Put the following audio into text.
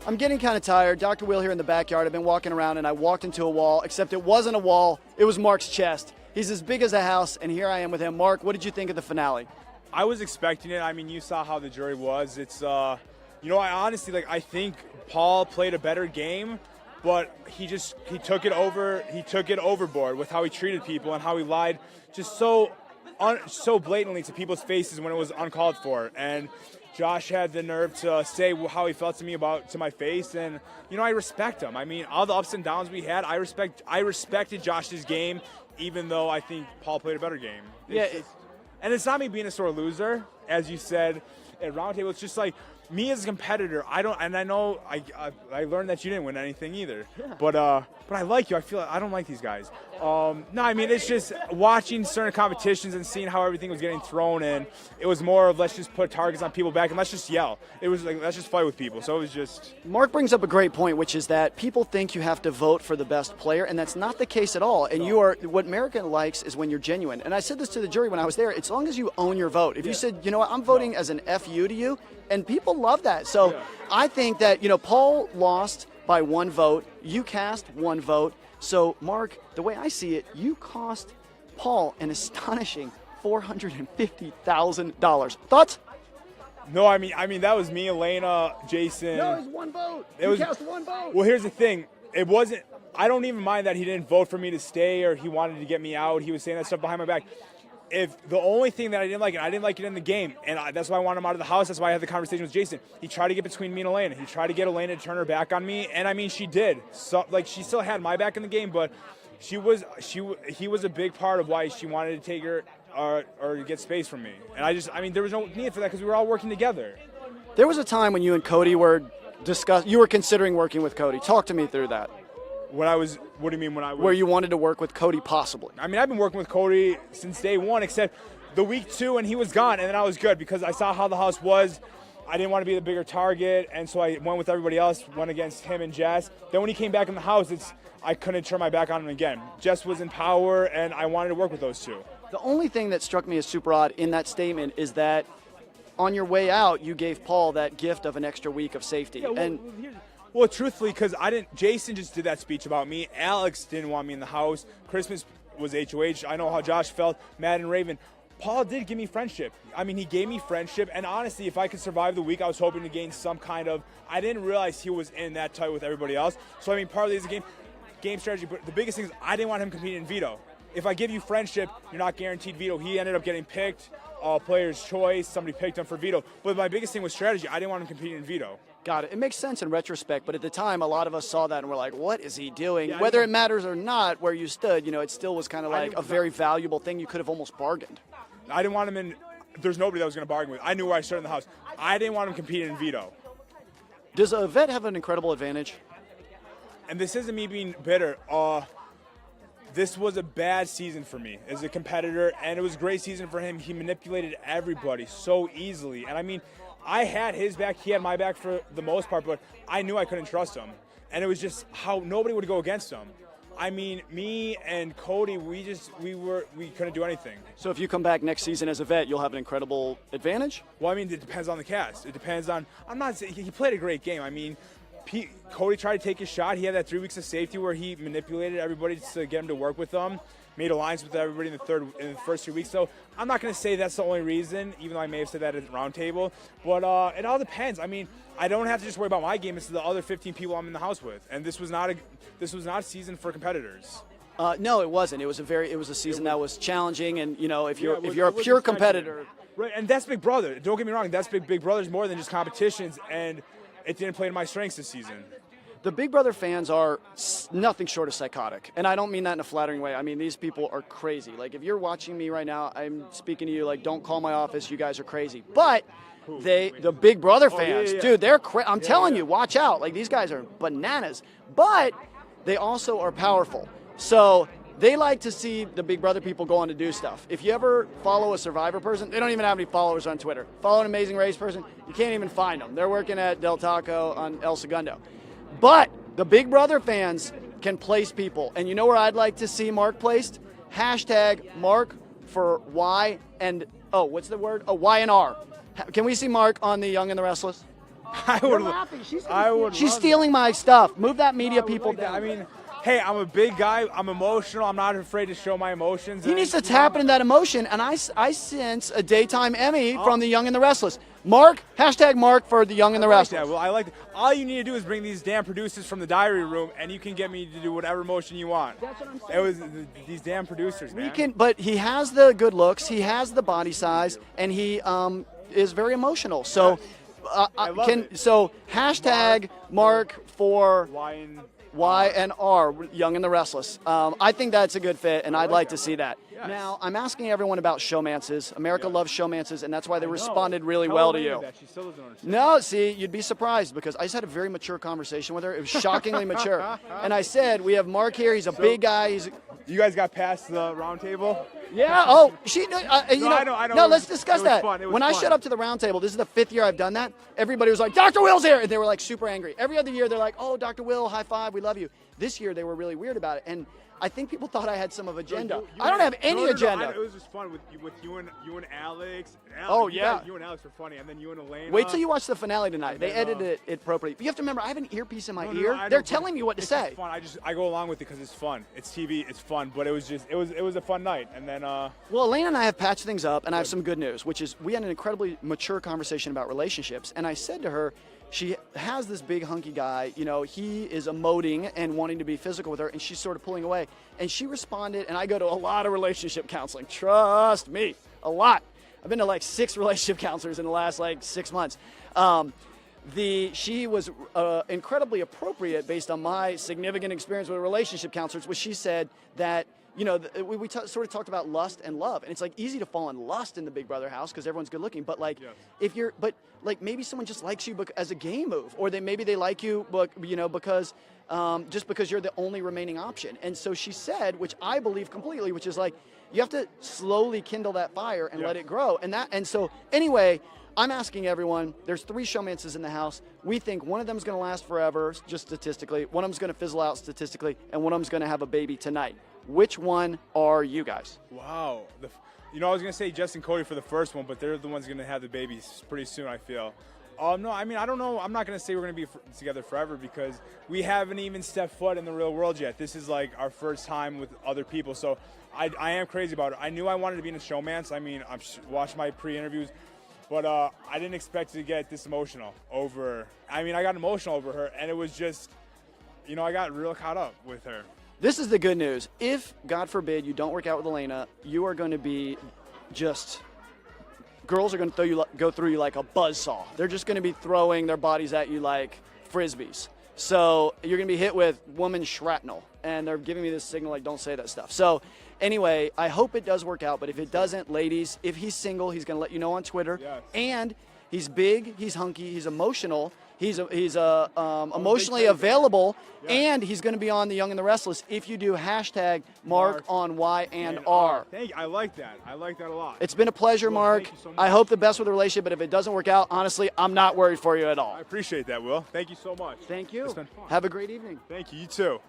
I'm getting kind of tired. Dr. Will here in the backyard. I've been walking around and I walked into a wall, except it wasn't a wall. It was Mark's chest. He's as big as a house, and here I am with him. Mark, what did you think of the finale? I was expecting it. I mean, you saw how the jury was. It's, I honestly, I think Paul played a better game, but he took it overboard with how he treated people and how he lied just so blatantly to people's faces when it was uncalled for. And Josh had the nerve to say how he felt to me to my face, and I respect him. I mean, all the ups and downs we had, I respected Josh's game, even though I think Paul played a better game. And it's not me being a sore loser, as you said at Roundtable. It's just like me as a competitor. I know I learned that you didn't win anything either. Yeah. But I like you. I don't like these guys. No, I mean, it's just watching certain competitions and seeing how everything was getting thrown in. It was more of let's just put targets on people back and let's just yell. It was like let's just fight with people. So it was just. Mark brings up a great point, which is that people think you have to vote for the best player, and that's not the case at all. And what America likes is when you're genuine. And I said this to the jury when I was there. As long as you own your vote. If you said, you know what, I'm voting as an FU to you, and people love that. So I think that Paul lost by one vote. You cast one vote. So, Mark, the way I see it, you cost Paul an astonishing $450,000. Thoughts? No, I mean that was me, Elena, Jason. No, it was one vote. You cast one vote. Well, here's the thing. It wasn't. I don't even mind that he didn't vote for me to stay or he wanted to get me out. He was saying that stuff behind my back. If the only thing that I didn't like it in the game, and that's why I wanted him out of the house. That's why I had the conversation with Jason. He tried to get between me and Elena. He tried to get Elena to turn her back on me, and I mean she did. So she still had my back in the game, but he was a big part of why she wanted to take her or get space from me. And there was no need for that because we were all working together. There was a time when you and Cody were you were considering working with Cody. Talk to me through that. What do you mean when I was? Where you wanted to work with Cody possibly. I mean, I've been working with Cody since day one, except the week 2 and he was gone, and then I was good because I saw how the house was. I didn't want to be the bigger target, and so I went with everybody else, went against him and Jess. Then when he came back in the house, I couldn't turn my back on him again. Jess was in power, and I wanted to work with those two. The only thing that struck me as super odd in that statement is that on your way out, you gave Paul that gift of an extra week of safety. Yeah, well, truthfully, because Jason just did that speech about me. Alex didn't want me in the house. Christmas was HOH. I know how Josh felt. Matt and Raven. Paul did give me friendship. I mean, he gave me friendship. And honestly, if I could survive the week, I was hoping to gain some kind of. I didn't realize he was in that tight with everybody else. So, I mean, partly it's a game strategy. But the biggest thing is I didn't want him competing in veto. If I give you friendship, you're not guaranteed veto. He ended up getting picked. Player's choice. Somebody picked him for veto. But my biggest thing was strategy. I didn't want him competing in veto. Got it. It makes sense in retrospect, but at the time, a lot of us saw that and we're like, what is he doing? Yeah, whether it matters or not, where you stood, it still was kind of like a very valuable thing you could have almost bargained. I didn't want him in. There's nobody that was going to bargain with. I knew where I stood in the house. I didn't want him competing in veto. Does a vet have an incredible advantage? And this isn't me being bitter. This was a bad season for me as a competitor, and it was a great season for him. He manipulated everybody so easily. And I mean, I had his back, he had my back for the most part, but I knew I couldn't trust him. And it was just how nobody would go against him. I mean, me and Cody, we couldn't do anything. So if you come back next season as a vet, you'll have an incredible advantage? Well, I mean, it depends on the cast. It depends on, I'm not saying, he played a great game. I mean, Cody tried to take his shot. He had that 3 weeks of safety where he manipulated everybody to get him to work with them. Made alliance with everybody in the first 3 weeks. So I'm not going to say that's the only reason, even though I may have said that at the roundtable. But it all depends. I mean, I don't have to just worry about my game. It's the other 15 people I'm in the house with, and this was not a season for competitors. No, it wasn't. It was a season that was challenging, and if you're a pure competitor, right? And that's Big Brother. Don't get me wrong. That's Big Brother's more than just competitions, and it didn't play to my strengths this season. The Big Brother fans are nothing short of psychotic, and I don't mean that in a flattering way. I mean, these people are crazy. Like, if you're watching me right now, I'm speaking to you like, don't call my office, you guys are crazy. But the Big Brother fans, dude, they're I'm telling you, watch out. Like, these guys are bananas. But they also are powerful. So they like to see the Big Brother people go on to do stuff. If you ever follow a Survivor person, they don't even have any followers on Twitter. Follow an Amazing Race person, you can't even find them. They're working at Del Taco on El Segundo. But the Big Brother fans can place people. And you know where I'd like to see Mark placed? Hashtag Mark for Y and, what's the word? Y and R. Can we see Mark on the Young and the Restless? I You're would. laughing. She's She's stealing my stuff. Move that media people down. I mean, hey, I'm a big guy. I'm emotional. I'm not afraid to show my emotions. He needs to tap into that emotion, and I sense a daytime Emmy from The Young and the Restless. Mark, hashtag Mark for The Young and the Restless. Yeah, well, I like that. All you need to do is bring these damn producers from the diary room, and you can get me to do whatever motion you want. That's what I'm saying. It was these damn producers, man. But he has the good looks, he has the body size, and he is very emotional. So, so hashtag Mark for Y and R, Young and the Restless. I think that's a good fit, and I'd like to see that. Yes. Now, I'm asking everyone about showmances. America loves showmances, and that's why they responded really well to you. She still doesn't understand. No, see, you'd be surprised because I just had a very mature conversation with her. It was shockingly mature. And I said, we have Mark here. He's a big guy. You guys got past the round table? Yeah. Oh, I know. No, let's discuss that. When I showed up to the round table, this is the 5th year I've done that. Everybody was like, Dr. Will's here. And they were like super angry. Every other year, they're like, oh, Dr. Will, high five. We love you. This year, they were really weird about it. And I think people thought I had some of agenda. I don't have any agenda. It was just fun with you and Alex. Oh, yeah. You and Alex were funny, and then you and Elena. Wait till you watch the finale tonight. They edited it appropriately. But you have to remember, I have an earpiece in my ear. They're telling me what to say. It's fun. I go along with it because it's fun. It's TV. It's fun. But it was a fun night. And then. Well, Elena and I have patched things up, and I have some good news, which is we had an incredibly mature conversation about relationships. And I said to her, she has this big hunky guy, he is emoting and wanting to be physical with her, and she's sort of pulling away. And she responded, and I go to a lot of relationship counseling. Trust me, a lot. I've been to like 6 relationship counselors in the last 6 months. She was incredibly appropriate based on my significant experience with relationship counselors, which she said that, we sort of talked about lust and love, and it's easy to fall in lust in the Big Brother house because everyone's good looking. But if you're, maybe someone just likes you as a game move, or maybe they like you, because just because you're the only remaining option. And so she said, which I believe completely, which is you have to slowly kindle that fire and let it grow. And so anyway, I'm asking everyone. There's 3 showmances in the house. We think one of them is going to last forever, just statistically. One of them's going to fizzle out statistically, and one of them's going to have a baby tonight. Which one are you guys? Wow. I was going to say Jess and Cody for the first one, but they're the ones going to have the babies pretty soon, I feel. No, I mean, I don't know. I'm not going to say we're going to be together forever because we haven't even stepped foot in the real world yet. This is our first time with other people, so I am crazy about it. I knew I wanted to be in a showmance. I mean, I've watched my pre-interviews, but I didn't expect to get this emotional over. I mean, I got emotional over her, and it was just, I got real caught up with her. This is the good news. If, God forbid, you don't work out with Elena, you are going to be girls are going to go through you like a buzzsaw. They're just going to be throwing their bodies at you like frisbees. So you're going to be hit with woman shrapnel, and they're giving me this signal don't say that stuff. So anyway, I hope it does work out, but if it doesn't, ladies, if he's single, he's going to let you know on Twitter. Yes. And he's big, he's hunky, he's emotional. He's emotionally available, and he's going to be on The Young and the Restless if you do hashtag Mark on Y and R. Thank you. I like that. I like that a lot. It's been a pleasure, Mark. Thank you so much. I hope the best with the relationship, but if it doesn't work out, honestly, I'm not worried for you at all. I appreciate that, Will. Thank you so much. Thank you. It's been fun. Have a great evening. Thank you. You too.